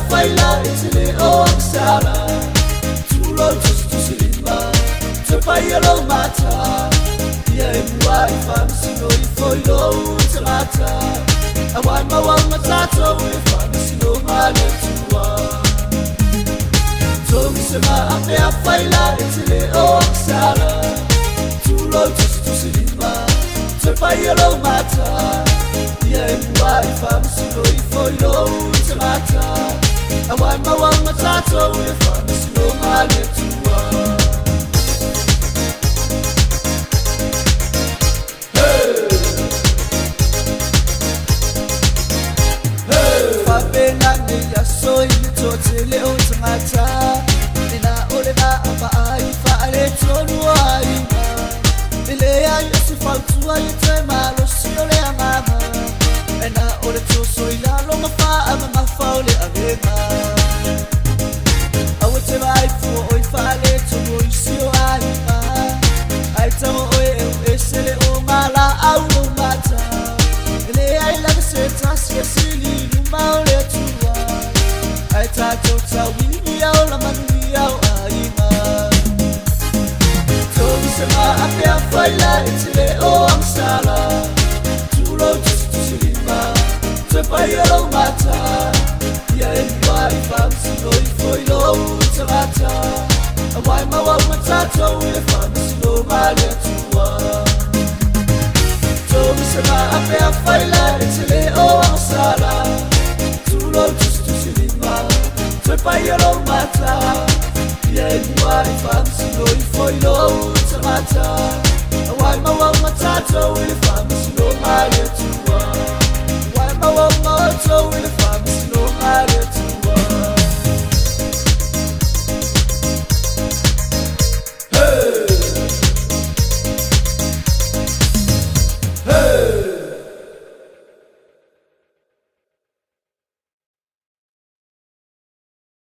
Faila itile o aksara Tulo just to silima Tepa yellow mata Ya imwa ifamsino ifoilo utamata Awama wa matato ifamsino maletua Tomi sema apea faila itile o aksara Tulo just to silima Tepa yellow mata Ya imwa ifamsino ifoilo utamata Awama wa matato ifamsino maletua Totele utamata Nina olena ama aifa aleto nuai Ilea yusufa utua yutema losiole ya mama Ena ole toso ilalo mafa ama mafa ole avema Awetema aifu oifa aleto nuisio aima Aitamo oe esele o mala au o mata Ilea ilaga seta siasili numa ole tua Aita tota wini yao la manu yao aima Tomi sema apea faila itile o amsala Tulo just to silima Tepa yellow mata Ya enwa ifamsino ifoilo utamata Awaima wa matato ifamsino maletua Tomi sema apea faila itile o amsala Tulo just to silima Tepa yellow mata Ya enwa ifamsino ifoilo utamata Awaima wa matato ifamsino maletua Awaima wa matato ifamsino maletua Hey! Hey!